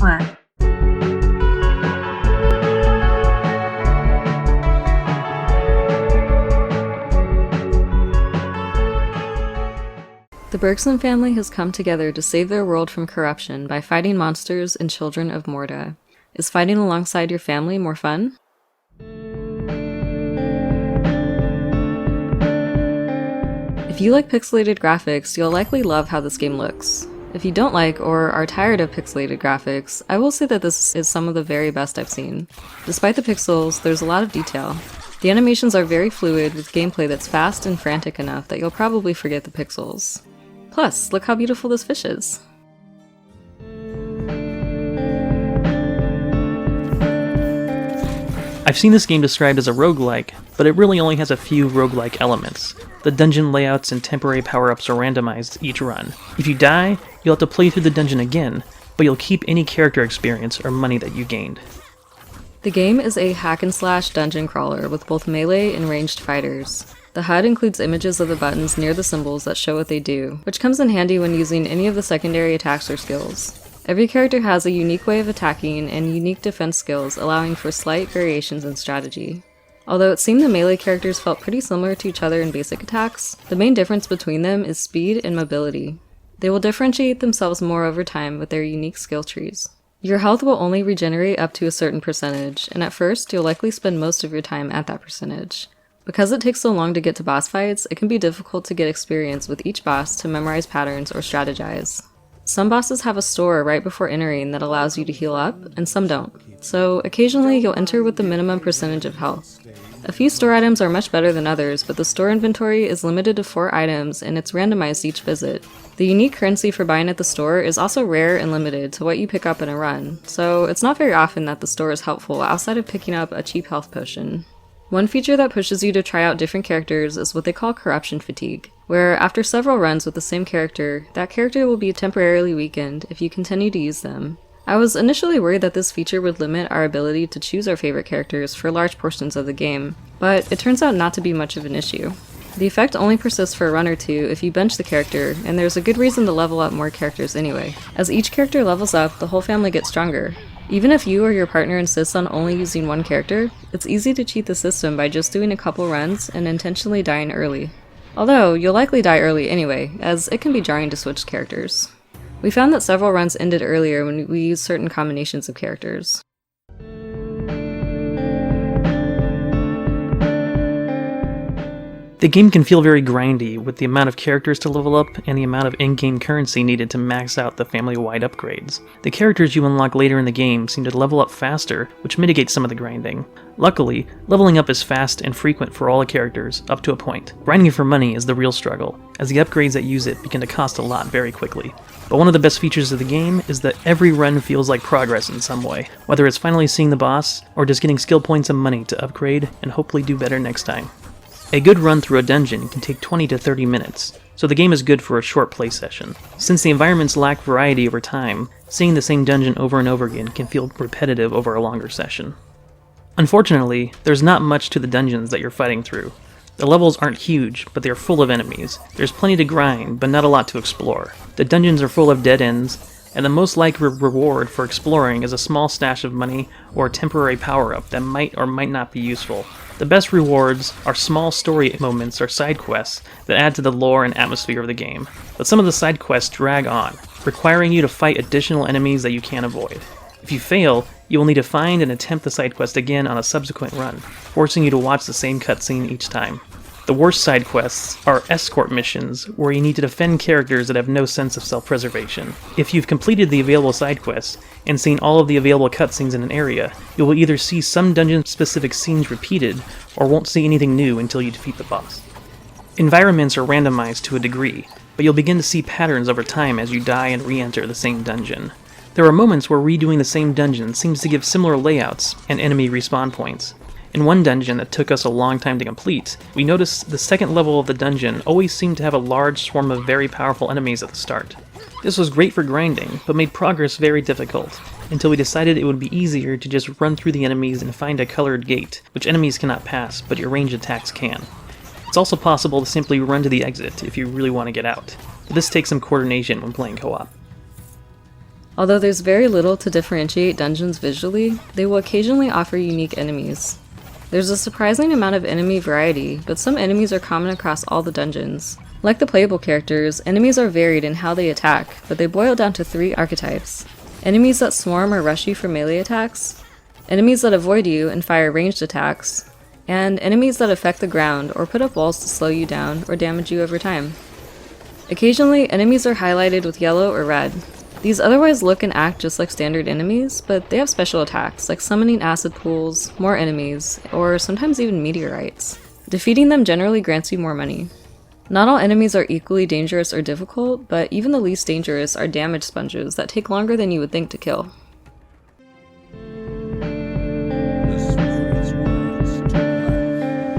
What? The Bergson family has come together to save their world from corruption by fighting monsters in Children of Morta. Is fighting alongside your family more fun? If you like pixelated graphics, you'll likely love how this game looks. If you don't like or are tired of pixelated graphics, I will say that this is some of the very best I've seen. Despite the pixels, there's a lot of detail. The animations are very fluid with gameplay that's fast and frantic enough that you'll probably forget the pixels. Plus, look how beautiful this fish is. I've seen this game described as a roguelike, but it really only has a few roguelike elements. The dungeon layouts and temporary power-ups are randomized each run. If you die, you'll have to play through the dungeon again, but you'll keep any character experience or money that you gained. The game is a hack-and-slash dungeon crawler with both melee and ranged fighters. The HUD includes images of the buttons near the symbols that show what they do, which comes in handy when using any of the secondary attacks or skills. Every character has a unique way of attacking and unique defense skills, allowing for slight variations in strategy. Although it seemed the melee characters felt pretty similar to each other in basic attacks, the main difference between them is speed and mobility. They will differentiate themselves more over time with their unique skill trees. Your health will only regenerate up to a certain percentage, and at first you'll likely spend most of your time at that percentage. Because it takes so long to get to boss fights, it can be difficult to get experience with each boss to memorize patterns or strategize. Some bosses have a store right before entering that allows you to heal up, and some don't. So occasionally you'll enter with the minimum percentage of health. A few store items are much better than others, but the store inventory is limited to 4 items and it's randomized each visit. The unique currency for buying at the store is also rare and limited to what you pick up in a run, so it's not very often that the store is helpful outside of picking up a cheap health potion. One feature that pushes you to try out different characters is what they call corruption fatigue, where after several runs with the same character, that character will be temporarily weakened if you continue to use them. I was initially worried that this feature would limit our ability to choose our favorite characters for large portions of the game, but it turns out not to be much of an issue. The effect only persists for a run or two if you bench the character, and there's a good reason to level up more characters anyway. As each character levels up, the whole family gets stronger. Even if you or your partner insists on only using one character, it's easy to cheat the system by just doing a couple runs and intentionally dying early. Although, you'll likely die early anyway, as it can be jarring to switch characters. We found that several runs ended earlier when we used certain combinations of characters. The game can feel very grindy, with the amount of characters to level up and the amount of in-game currency needed to max out the family-wide upgrades. The characters you unlock later in the game seem to level up faster, which mitigates some of the grinding. Luckily, leveling up is fast and frequent for all the characters, up to a point. Grinding for money is the real struggle, as the upgrades that use it begin to cost a lot very quickly. But one of the best features of the game is that every run feels like progress in some way, whether it's finally seeing the boss, or just getting skill points and money to upgrade and hopefully do better next time. A good run through a dungeon can take 20 to 30 minutes, so the game is good for a short play session. Since the environments lack variety over time, seeing the same dungeon over and over again can feel repetitive over a longer session. Unfortunately, there's not much to the dungeons that you're fighting through. The levels aren't huge, but they're full of enemies. There's plenty to grind, but not a lot to explore. The dungeons are full of dead ends, and the most likely reward for exploring is a small stash of money or a temporary power-up that might or might not be useful. The best rewards are small story moments or side quests that add to the lore and atmosphere of the game, but some of the side quests drag on, requiring you to fight additional enemies that you can't avoid. If you fail, you will need to find and attempt the side quest again on a subsequent run, forcing you to watch the same cutscene each time. The worst side quests are escort missions, where you need to defend characters that have no sense of self-preservation. If you've completed the available side quests and seen all of the available cutscenes in an area, you will either see some dungeon-specific scenes repeated, or won't see anything new until you defeat the boss. Environments are randomized to a degree, but you'll begin to see patterns over time as you die and re-enter the same dungeon. There are moments where redoing the same dungeon seems to give similar layouts and enemy respawn points. In one dungeon that took us a long time to complete, we noticed the second level of the dungeon always seemed to have a large swarm of very powerful enemies at the start. This was great for grinding, but made progress very difficult, until we decided it would be easier to just run through the enemies and find a colored gate, which enemies cannot pass, but your ranged attacks can. It's also possible to simply run to the exit if you really want to get out, but this takes some coordination when playing co-op. Although there's very little to differentiate dungeons visually, they will occasionally offer unique enemies. There's a surprising amount of enemy variety, but some enemies are common across all the dungeons. Like the playable characters, enemies are varied in how they attack, but they boil down to 3 archetypes. Enemies that swarm or rush you for melee attacks, enemies that avoid you and fire ranged attacks, and enemies that affect the ground or put up walls to slow you down or damage you over time. Occasionally, enemies are highlighted with yellow or red. These otherwise look and act just like standard enemies, but they have special attacks, like summoning acid pools, more enemies, or sometimes even meteorites. Defeating them generally grants you more money. Not all enemies are equally dangerous or difficult, but even the least dangerous are damage sponges that take longer than you would think to kill.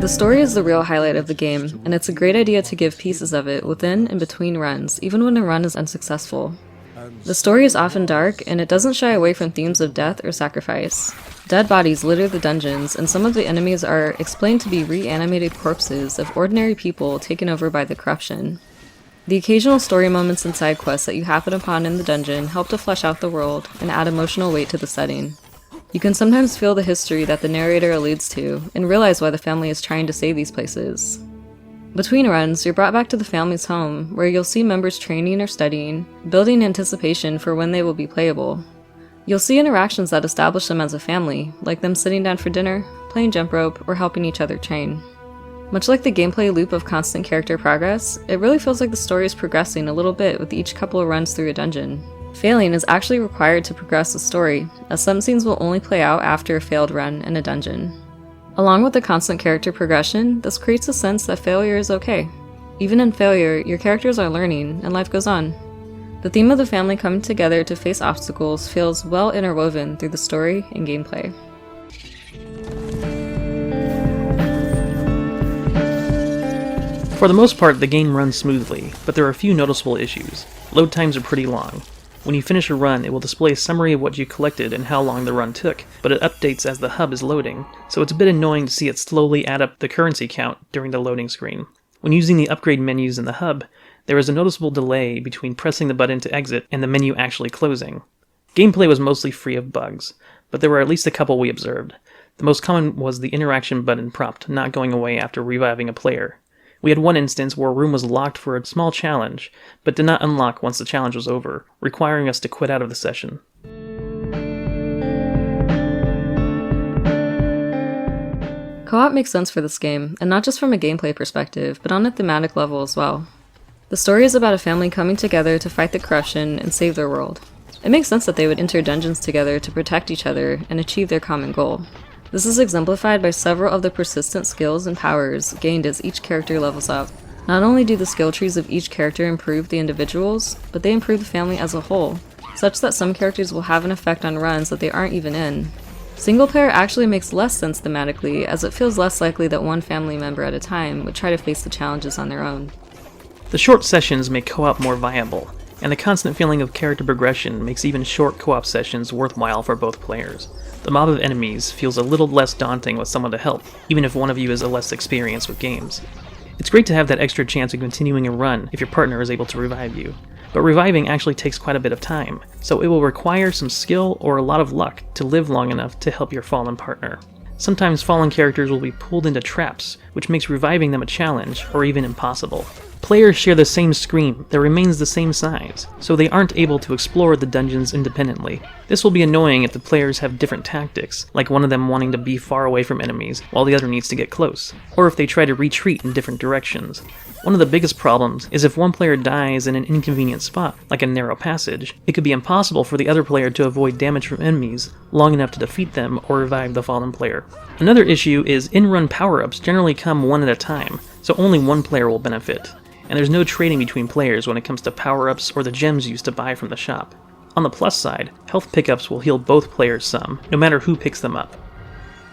The story is the real highlight of the game, and it's a great idea to give pieces of it within and between runs, even when a run is unsuccessful. The story is often dark, and it doesn't shy away from themes of death or sacrifice. Dead bodies litter the dungeons, and some of the enemies are explained to be reanimated corpses of ordinary people taken over by the corruption. The occasional story moments and side quests that you happen upon in the dungeon help to flesh out the world and add emotional weight to the setting. You can sometimes feel the history that the narrator alludes to, and realize why the family is trying to save these places. Between runs, you're brought back to the family's home, where you'll see members training or studying, building anticipation for when they will be playable. You'll see interactions that establish them as a family, like them sitting down for dinner, playing jump rope, or helping each other train. Much like the gameplay loop of constant character progress, it really feels like the story is progressing a little bit with each couple of runs through a dungeon. Failing is actually required to progress the story, as some scenes will only play out after a failed run in a dungeon. Along with the constant character progression, this creates a sense that failure is okay. Even in failure, your characters are learning, and life goes on. The theme of the family coming together to face obstacles feels well interwoven through the story and gameplay. For the most part, the game runs smoothly, but there are a few noticeable issues. Load times are pretty long. When you finish a run, it will display a summary of what you collected and how long the run took, but it updates as the hub is loading, so it's a bit annoying to see it slowly add up the currency count during the loading screen. When using the upgrade menus in the hub, there is a noticeable delay between pressing the button to exit and the menu actually closing. Gameplay was mostly free of bugs, but there were at least a couple we observed. The most common was the interaction button prompt not going away after reviving a player. We had one instance where a room was locked for a small challenge, but did not unlock once the challenge was over, requiring us to quit out of the session. Co-op makes sense for this game, and not just from a gameplay perspective, but on a thematic level as well. The story is about a family coming together to fight the corruption and save their world. It makes sense that they would enter dungeons together to protect each other and achieve their common goal. This is exemplified by several of the persistent skills and powers gained as each character levels up. Not only do the skill trees of each character improve the individuals, but they improve the family as a whole, such that some characters will have an effect on runs that they aren't even in. Single player actually makes less sense thematically, as it feels less likely that one family member at a time would try to face the challenges on their own. The short sessions make co-op more viable, and the constant feeling of character progression makes even short co-op sessions worthwhile for both players. The mob of enemies feels a little less daunting with someone to help, even if one of you is less experienced with games. It's great to have that extra chance of continuing a run if your partner is able to revive you, but reviving actually takes quite a bit of time, so it will require some skill or a lot of luck to live long enough to help your fallen partner. Sometimes fallen characters will be pulled into traps, which makes reviving them a challenge, or even impossible. Players share the same screen that remains the same size, so they aren't able to explore the dungeons independently. This will be annoying if the players have different tactics, like one of them wanting to be far away from enemies while the other needs to get close, or if they try to retreat in different directions. One of the biggest problems is if one player dies in an inconvenient spot, like a narrow passage, it could be impossible for the other player to avoid damage from enemies long enough to defeat them or revive the fallen player. Another issue is in-run power-ups generally come one at a time, so only one player will benefit. And there's no trading between players when it comes to power-ups or the gems used to buy from the shop. On the plus side, health pickups will heal both players some, no matter who picks them up.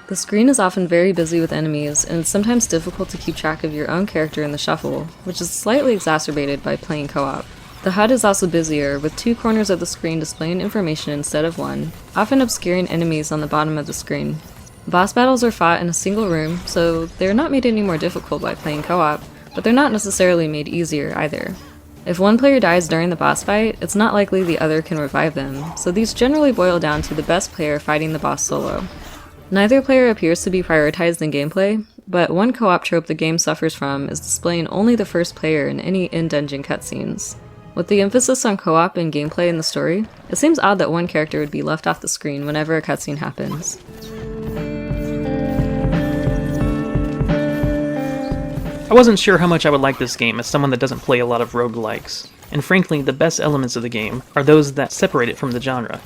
The screen is often very busy with enemies, and it's sometimes difficult to keep track of your own character in the shuffle, which is slightly exacerbated by playing co-op. The HUD is also busier, with 2 corners of the screen displaying information instead of one, often obscuring enemies on the bottom of the screen. Boss battles are fought in a single room, so they're not made any more difficult by playing co-op, but they're not necessarily made easier either. If one player dies during the boss fight, it's not likely the other can revive them, so these generally boil down to the best player fighting the boss solo. Neither player appears to be prioritized in gameplay, but one co-op trope the game suffers from is displaying only the first player in any in-dungeon cutscenes. With the emphasis on co-op and gameplay in the story, it seems odd that one character would be left off the screen whenever a cutscene happens. I wasn't sure how much I would like this game as someone that doesn't play a lot of roguelikes, and frankly, the best elements of the game are those that separate it from the genre.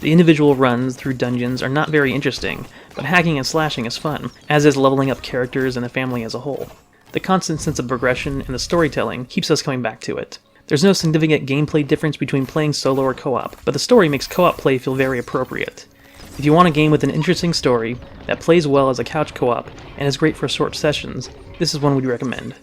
The individual runs through dungeons are not very interesting, but hacking and slashing is fun, as is leveling up characters and the family as a whole. The constant sense of progression and the storytelling keeps us coming back to it. There's no significant gameplay difference between playing solo or co-op, but the story makes co-op play feel very appropriate. If you want a game with an interesting story, that plays well as a couch co-op, and is great for short sessions, this is one we'd recommend.